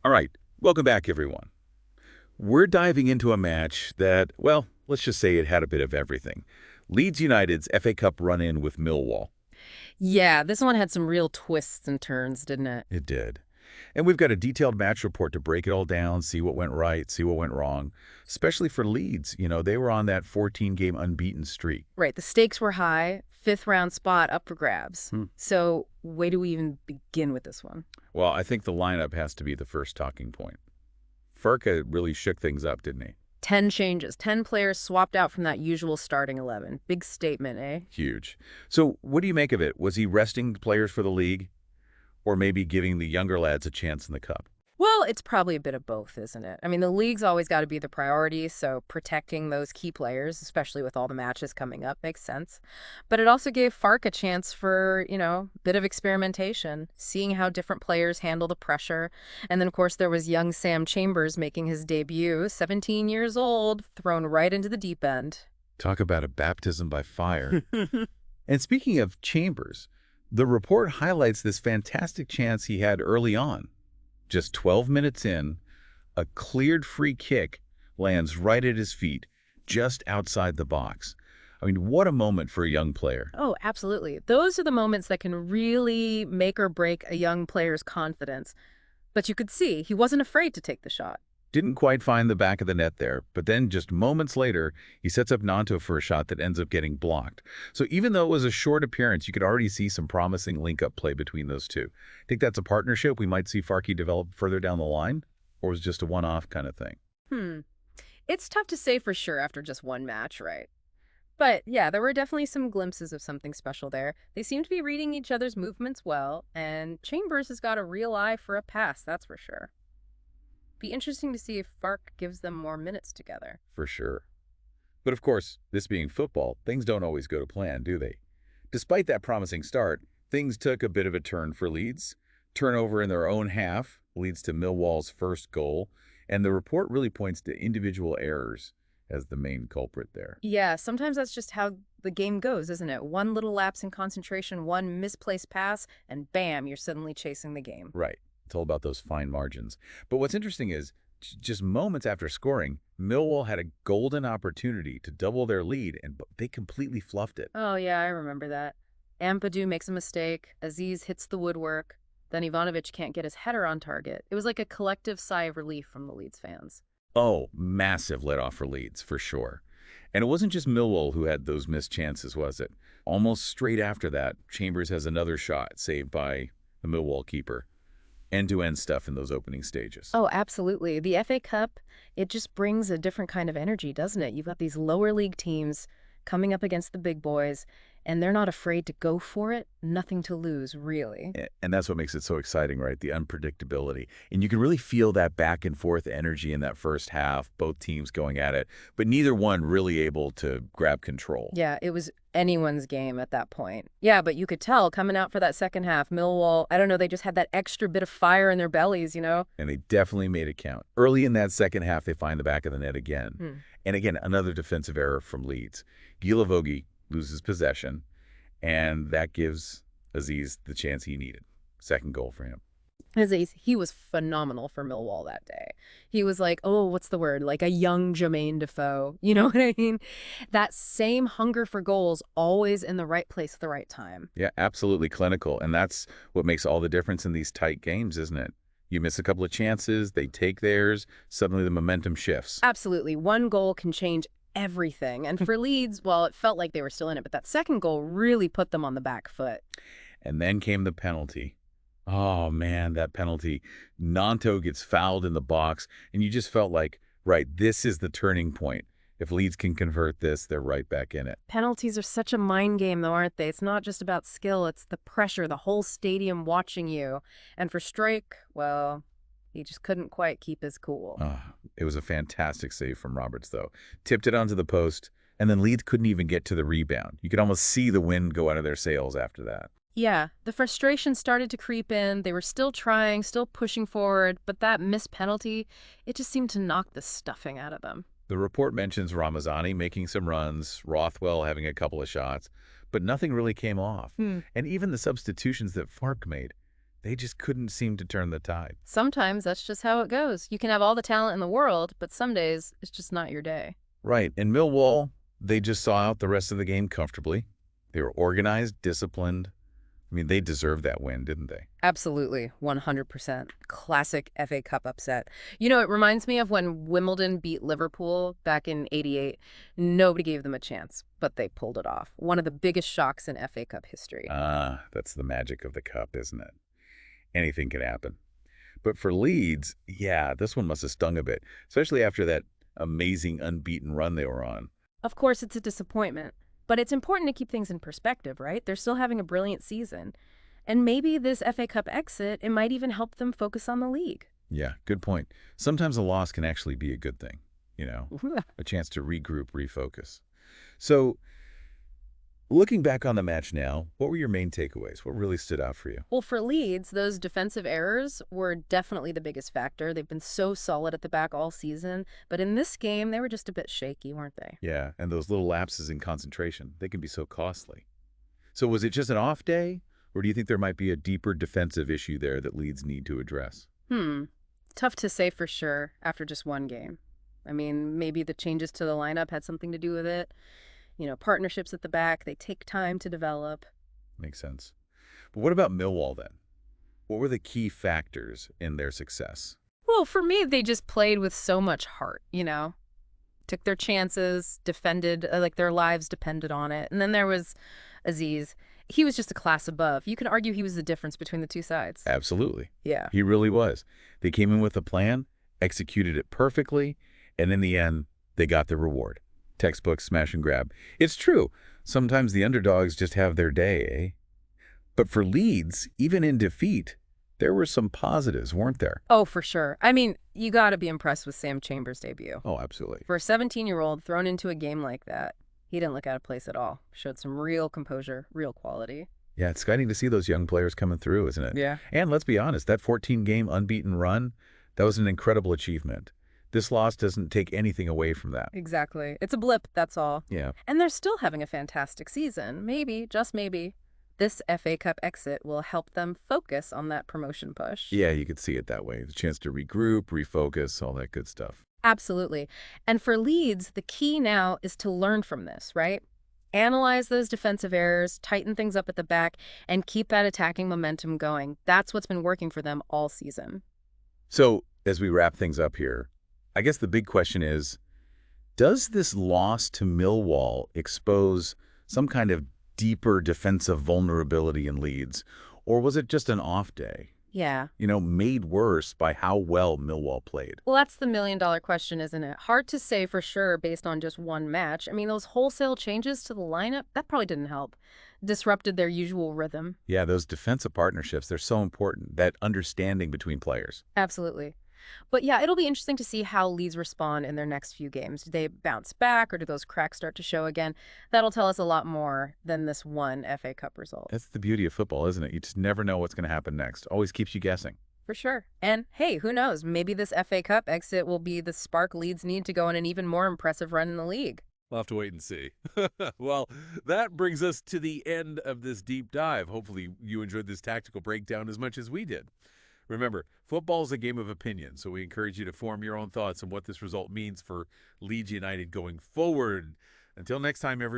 All right, welcome back, everyone. We're diving into a match that, well, let's just say it had a bit of everything. Leeds United's FA Cup run-in with Millwall. Yeah, this one had some real twists and turns, didn't it? It did. And we've got a detailed match report to break it all down, see what went right, see what went wrong, especially for Leeds. They were on that 14-game unbeaten streak. Right, the stakes were high, fifth round spot up for grabs. Hmm. So where do we even begin with this one? Well, I think the lineup has to be the first talking point. Furka really shook things up, didn't he? 10 changes, 10 players swapped out from that usual starting 11. Big statement, eh? Huge. So what do you make of it? Was he resting players for the league? Or maybe giving the younger lads a chance in the cup? Well, it's probably a bit of both, isn't it? I mean, the league's always got to be the priority, so protecting those key players, especially with all the matches coming up, makes sense. But it also gave Fark a chance for, a bit of experimentation, seeing how different players handle the pressure. And then, of course, there was young Sam Chambers making his debut, 17 years old, thrown right into the deep end. Talk about a baptism by fire. And speaking of Chambers, the report highlights this fantastic chance he had early on. Just 12 minutes in, a cleared free kick lands right at his feet, just outside the box. I mean, what a moment for a young player. Oh, absolutely. Those are the moments that can really make or break a young player's confidence. But you could see he wasn't afraid to take the shot. Didn't quite find the back of the net there, but then just moments later, he sets up Nanto for a shot that ends up getting blocked. So even though it was a short appearance, you could already see some promising link-up play between those two. Think that's a partnership we might see Farke develop further down the line? Or was it just a one-off kind of thing? It's tough to say for sure after just one match, right? But yeah, there were definitely some glimpses of something special there. They seem to be reading each other's movements well, and Chambers has got a real eye for a pass, that's for sure. Be interesting to see if Fark gives them more minutes together. For sure. But of course, this being football, things don't always go to plan, do they? Despite that promising start, things took a bit of a turn for Leeds. Turnover in their own half leads to Millwall's first goal, and the report really points to individual errors as the main culprit there. Yeah, sometimes that's just how the game goes, isn't it? One little lapse in concentration, one misplaced pass, and bam, you're suddenly chasing the game. Right. It's all about those fine margins. But what's interesting is, just moments after scoring, Millwall had a golden opportunity to double their lead, and they completely fluffed it. Oh, yeah, I remember that. Ampadu makes a mistake, Azeez hits the woodwork, then Ivanovic can't get his header on target. It was like a collective sigh of relief from the Leeds fans. Oh, massive let-off for Leeds, for sure. And it wasn't just Millwall who had those missed chances, was it? Almost straight after that, Chambers has another shot saved by the Millwall keeper. End-to-end stuff in those opening stages. Oh, absolutely. The FA Cup, it just brings a different kind of energy, doesn't it? You've got these lower league teams coming up against the big boys, and they're not afraid to go for it. Nothing to lose, really. And that's what makes it so exciting, right? The unpredictability. And you can really feel that back and forth energy in that first half, both teams going at it, but neither one really able to grab control. Yeah, it was anyone's game at that point. Yeah, but you could tell coming out for that second half, Millwall, I don't know, they just had that extra bit of fire in their bellies, And they definitely made it count. Early in that second half, they find the back of the net again. And again, another defensive error from Leeds. Gilavogi loses possession, and that gives Azeez the chance he needed. Second goal for him. Azeez, he was phenomenal for Millwall that day. He was like, oh, what's the word? Like a young Jermaine Defoe. You know what I mean? That same hunger for goals, always in the right place at the right time. Yeah, absolutely clinical. And that's what makes all the difference in these tight games, isn't it? You miss a couple of chances, they take theirs, suddenly the momentum shifts. Absolutely. One goal can change everything. And for Leeds, well, it felt like they were still in it, but that second goal really put them on the back foot. And then came the penalty. Oh, man, that penalty. Nanto gets fouled in the box, and you just felt like, right, this is the turning point. If Leeds can convert this, they're right back in it. Penalties are such a mind game, though, aren't they? It's not just about skill. It's the pressure, the whole stadium watching you. And for Struijk, well, he just couldn't quite keep his cool. It was a fantastic save from Roberts, though. Tipped it onto the post, and then Leeds couldn't even get to the rebound. You could almost see the wind go out of their sails after that. Yeah, the frustration started to creep in. They were still trying, still pushing forward, but that missed penalty, it just seemed to knock the stuffing out of them. The report mentions Ramazani making some runs, Rothwell having a couple of shots, but nothing really came off. And even the substitutions that Fark made, They just couldn't seem to turn the tide. Sometimes that's just how it goes. You can have all the talent in the world, but some days it's just not your day. Right. In Millwall, they just saw out the rest of the game comfortably. They were organized, disciplined. I mean, they deserved that win, didn't they? Absolutely, 100%. Classic FA Cup upset. You know, it reminds me of when Wimbledon beat Liverpool back in '88. Nobody gave them a chance, but they pulled it off. One of the biggest shocks in FA Cup history. Ah, that's the magic of the cup, isn't it? Anything can happen. But for Leeds, yeah, this one must have stung a bit, especially after that amazing unbeaten run they were on. Of course, it's a disappointment, but it's important to keep things in perspective, right? They're still having a brilliant season. And maybe this FA Cup exit, it might even help them focus on the league. Yeah, good point. Sometimes a loss can actually be a good thing, you know, a chance to regroup, refocus. So, looking back on the match now, what were your main takeaways? What really stood out for you? Well, for Leeds, those defensive errors were definitely the biggest factor. They've been so solid at the back all season, but in this game, they were just a bit shaky, weren't they? Yeah, and those little lapses in concentration, they can be so costly. So was it just an off day, or do you think there might be a deeper defensive issue there that Leeds need to address? Tough to say for sure after just one game. I mean, maybe the changes to the lineup had something to do with it. You know, partnerships at the back, they take time to develop. Makes sense. But what about Millwall then? What were the key factors in their success? Well, for me, they just played with so much heart, you know? Took their chances, defended, like their lives depended on it. And then there was Azeez. He was just a class above. You can argue he was the difference between the two sides. Absolutely. Yeah. He really was. They came in with a plan, executed it perfectly, and in the end, they got the reward. Textbook smash and grab. It's true. Sometimes the underdogs just have their day, eh? But for Leeds, even in defeat, there were some positives, weren't there? Oh, for sure. I mean, you got to be impressed with Sam Chambers' debut. Oh, absolutely. For a 17-year-old thrown into a game like that, he didn't look out of place at all. Showed some real composure, real quality. Yeah, it's exciting to see those young players coming through, isn't it? Yeah. And let's be honest, that 14-game unbeaten run, that was an incredible achievement. This loss doesn't take anything away from that. Exactly. It's a blip, that's all. Yeah. And they're still having a fantastic season. Maybe, just maybe, this FA Cup exit will help them focus on that promotion push. Yeah, you could see it that way. The chance to regroup, refocus, all that good stuff. Absolutely. And for Leeds, the key now is to learn from this, right? Analyze those defensive errors, tighten things up at the back, and keep that attacking momentum going. That's what's been working for them all season. So, as we wrap things up here, I guess the big question is, does this loss to Millwall expose some kind of deeper defensive vulnerability in Leeds, or was it just an off day? Yeah. You know, made worse by how well Millwall played. Well, that's the million-dollar question, isn't it? Hard to say for sure based on just one match. I mean, those wholesale changes to the lineup, that probably didn't help. Disrupted their usual rhythm. Yeah, those defensive partnerships, they're so important, that understanding between players. Absolutely. But yeah, it'll be interesting to see how Leeds respond in their next few games. Do they bounce back or do those cracks start to show again? That'll tell us a lot more than this one FA Cup result. That's the beauty of football, isn't it? You just never know what's going to happen next. Always keeps you guessing. For sure. And hey, who knows? Maybe this FA Cup exit will be the spark Leeds need to go on an even more impressive run in the league. We'll have to wait and see. Well, that brings us to the end of this deep dive. Hopefully you enjoyed this tactical breakdown as much as we did. Remember, football is a game of opinion, so we encourage you to form your own thoughts on what this result means for Leeds United going forward. Until next time, everyone.